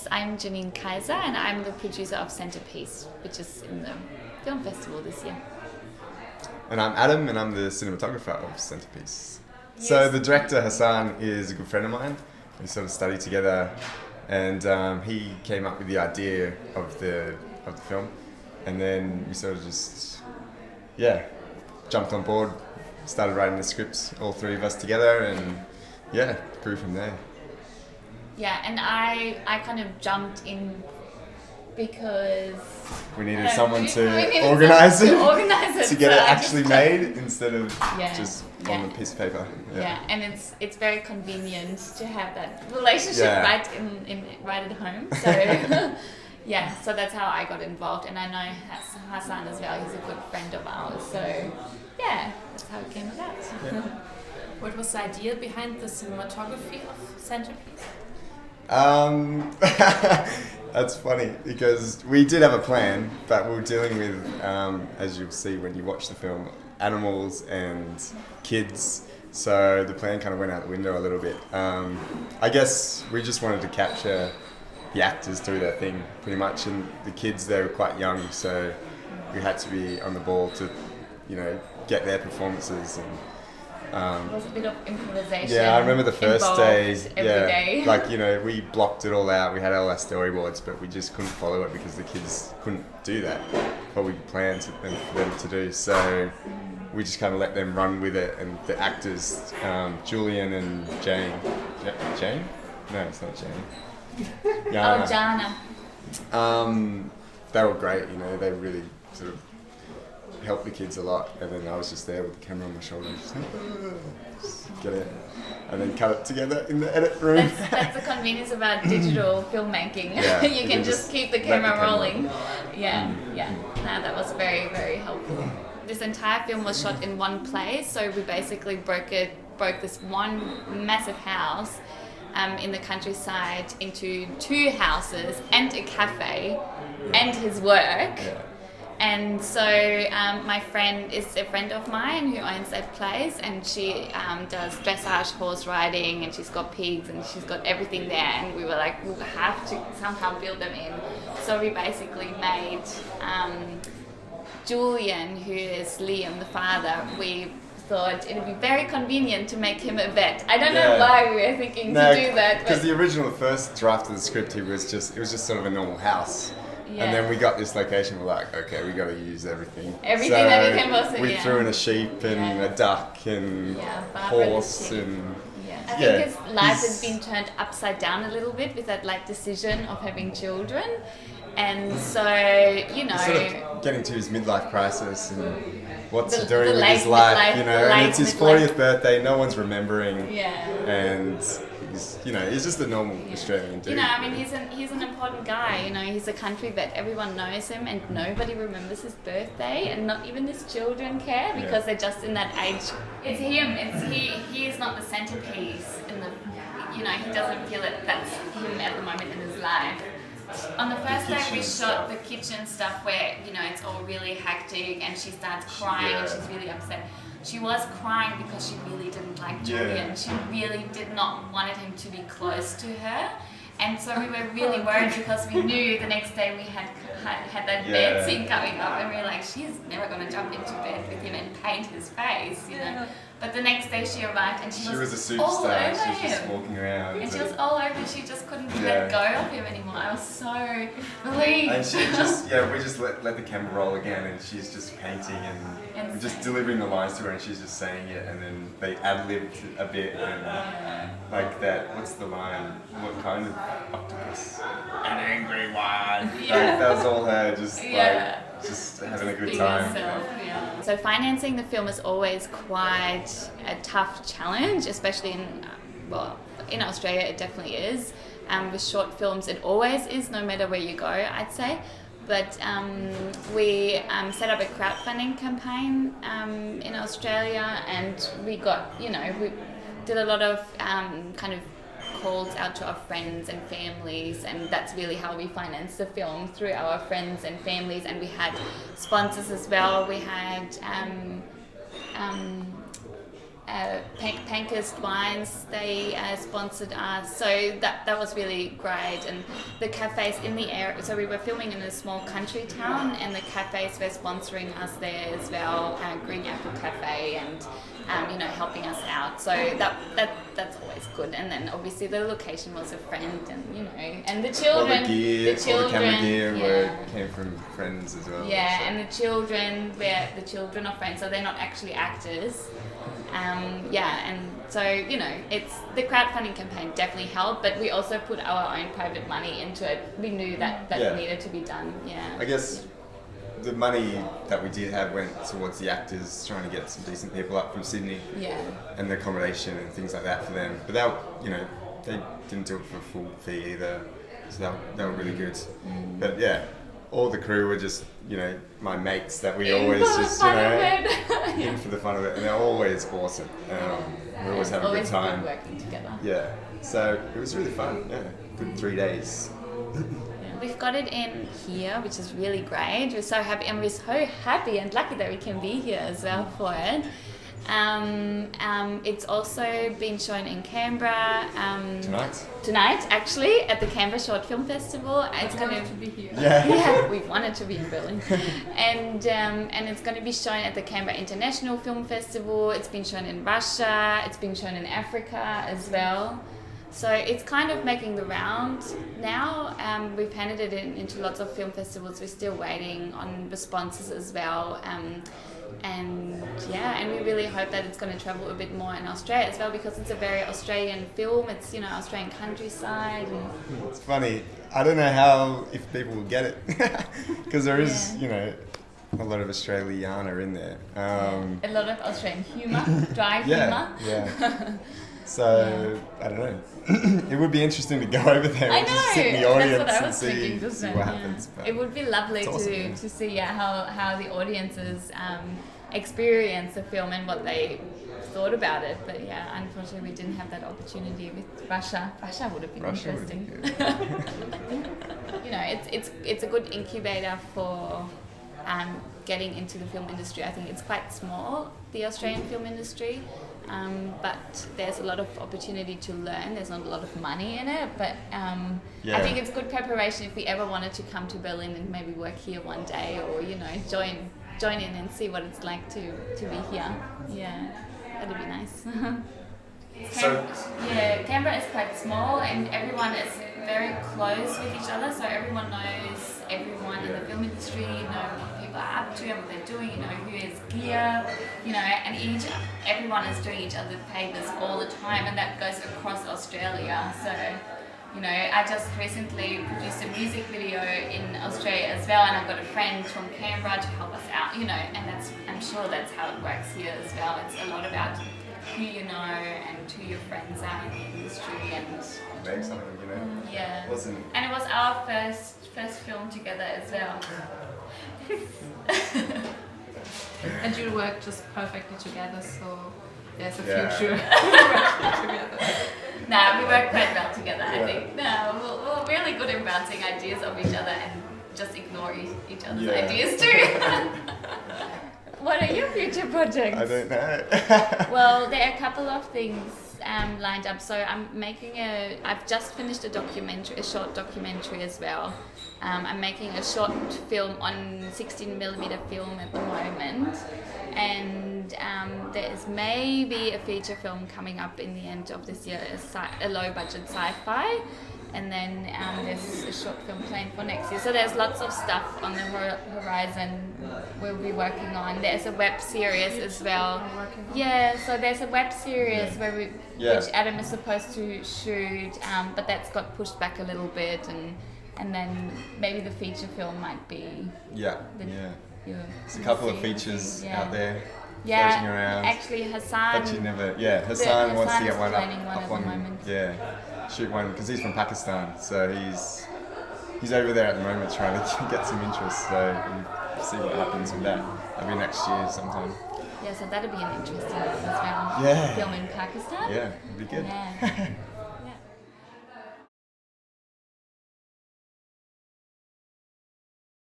Yes, I'm Janine Kaiser and I'm the producer of Centrepiece, which is in the film festival this year. And I'm Adam and I'm the cinematographer of Centrepiece. Yes. So the director Hassan is a good friend of mine. We sort of studied together and he came up with the idea of the film, and then we sort of just jumped on board, started writing the scripts, all three of us together, and grew from there. Yeah, and I kind of jumped in because we needed someone to organise it, to get it actually made instead of just on a piece of paper. Yeah, and it's very convenient to have that relationship right at home. So so that's how I got involved, and I know Hassan as well. He's a good friend of ours. So that's how it came about. Yeah. What was the idea behind the cinematography of Centrepiece? That's funny because we did have a plan, but we were dealing with, as you'll see when you watch the film, animals and kids. So the plan kind of went out the window a little bit. I guess we just wanted to capture the actors through their thing pretty much, and the kids, they were quite young, so we had to be on the ball to, get their performances. And it was a bit of improvisation. Yeah, I remember the first day. Every day. We blocked it all out. We had all our storyboards, but we just couldn't follow it because the kids couldn't do that, what we planned for them to do. So we just kind of let them run with it, and the actors, Julian and Jane. Jane? No, it's not Jane. Oh, Jana. They were great. They really sort of helped the kids a lot, and then I was just there with the camera on my shoulder, just get it, and then cut it together in the edit room. That's the convenience about digital filmmaking. Yeah, you can just keep the camera rolling. No, that was very, very helpful. This entire film was shot in one place, so we basically broke this one massive house in the countryside into two houses and a cafe and his work. Yeah. And so my friend is a friend of mine who owns that place, and she does dressage, horse riding, and she's got pigs, and she's got everything there, and we were like, we'll have to somehow build them in. So we basically made Julian, who is Liam, the father, we thought it would be very convenient to make him a vet. I don't know why we were thinking to do that. Because the original first draft of the script, it was just sort of a normal house. Yeah. And then we got this location, we're like, okay, we got to use everything. Everything that we can possibly. We threw in a sheep and a duck and horse and. I think his life has been turned upside down a little bit with that decision of having children, and so sort of getting to his midlife crisis and what's he doing with his life, and it's his 40th birthday, no one's remembering, and. He's just a normal Australian dude. He's an important guy. He's a country vet. Everyone knows him, and nobody remembers his birthday, and not even his children care because they're just in that age. It's him. He is not the centerpiece. He doesn't feel that that's him at the moment in his life. On the first day we shot the kitchen stuff where it's all really hectic, and she starts crying and she's really upset. She was crying because she really didn't like Julian. Yeah. She really did not want him to be close to her. And so we were really worried because we knew the next day we had that bed scene coming up, and we were like, she's never going to jump into bed with him and paint his face, But the next day she arrived and she was a all over superstar. She was just him. walking around. And she was all over him. She just couldn't let go of him anymore. I was so relieved. And she we just let the camera roll again, and she's just painting and just delivering the lines to her, and she's just saying it, and then they ad-libbed a bit, and like that, what's the line? What kind of octopus? An angry one. Yeah. That was all her, just having a good time. So financing the film is always quite a tough challenge, especially in Australia it definitely is. With short films it always is, no matter where you go, I'd say. But we set up a crowdfunding campaign in Australia, and we got, we did a lot of kind of calls out to our friends and families, and that's really how we financed the film, through our friends and families. And we had sponsors as well. We had Pankers Wines, they sponsored us, so that was really great. And the cafes in the area, so we were filming in a small country town, and the cafes were sponsoring us there as well, Green Apple Cafe, and helping us out. So that's always good. And then obviously the location was a friend, and and the children, all the camera gear came from friends as well. Yeah, so. And the children are friends, so they're not actually actors. And so it's the crowdfunding campaign definitely helped, but we also put our own private money into it. We knew that needed to be done. Yeah, I guess the money that we did have went towards the actors, trying to get some decent people up from Sydney. Yeah, and the accommodation and things like that for them. But they didn't do it for a full fee either, so they were really good. But yeah, all the crew were just my mates that we always just in for the fun of it, and they're always awesome. We always have a good time working together. Yeah, so it was really fun. Yeah, good 3 days. We've got it in here, which is really great. We're so happy, and and lucky that we can be here as well for it. It's also been shown in Canberra tonight, actually, at the Canberra Short Film Festival. It's going to be here. Yeah, we wanted to be in Berlin, and it's going to be shown at the Canberra International Film Festival. It's been shown in Russia. It's been shown in Africa as well. So it's kind of making the round now. We've handed it into lots of film festivals. We're still waiting on responses as well. And we really hope that it's going to travel a bit more in Australia as well, because it's a very Australian film. It's Australian countryside. It's funny. I don't know if people will get it, because there is a lot of Australiana in there. A lot of Australian humour, dry humour. Yeah. So I don't know. It would be interesting to go over there and just sit in the audience and see what happens. But it would be lovely awesome, to see how the audiences experience the film and what they thought about it. But unfortunately we didn't have that opportunity with Russia. Russia would have been interesting. It's a good incubator for getting into the film industry. I think it's quite small, the Australian film industry. But there's a lot of opportunity to learn. There's not a lot of money in it, but I think it's good preparation if we ever wanted to come to Berlin and maybe work here one day, or join in and see what it's like to be here. Yeah, that'd be nice. Canberra is quite small, and everyone is very close with each other, so everyone knows everyone in the film industry, what people are up to and what they're doing, who has gear, and everyone is doing each other favours all the time, and that goes across Australia. So, I just recently produced a music video in Australia as well, and I've got a friend from Canberra to help us out, and I'm sure that's how it works here as well. It's a lot about who you know and who your friends are in the industry, and make something, Yeah. Awesome. And it was our first film together as well. And you work just perfectly together, so there's a future together. No, we work quite well together, I think. No, we're really good at bouncing ideas off each other and just ignore each other's ideas too. What are your future projects? I don't know. Well, there are a couple of things lined up. So I've just finished a short documentary as well. I'm making a short film on 16mm film at the moment, and there is maybe a feature film coming up in the end of this year, a low-budget sci-fi, and then there's a short film planned for next year. So there's lots of stuff on the horizon we'll be working on. There's a web series as well. Yeah, so there's a web series which Adam is supposed to shoot, but that's got pushed back a little bit, and then maybe the feature film might be. There's a couple of features out there. Yeah, around. Actually Hassan. But you never. Hassan wants to get one up on the moment. Shoot one, because he's from Pakistan, so he's over there at the moment trying to get some interest. So we'll see what happens with that. That'll be next year sometime. Yeah, so that'll be an interesting one as well. Yeah. Film in Pakistan. Yeah, it'll be good. Yeah.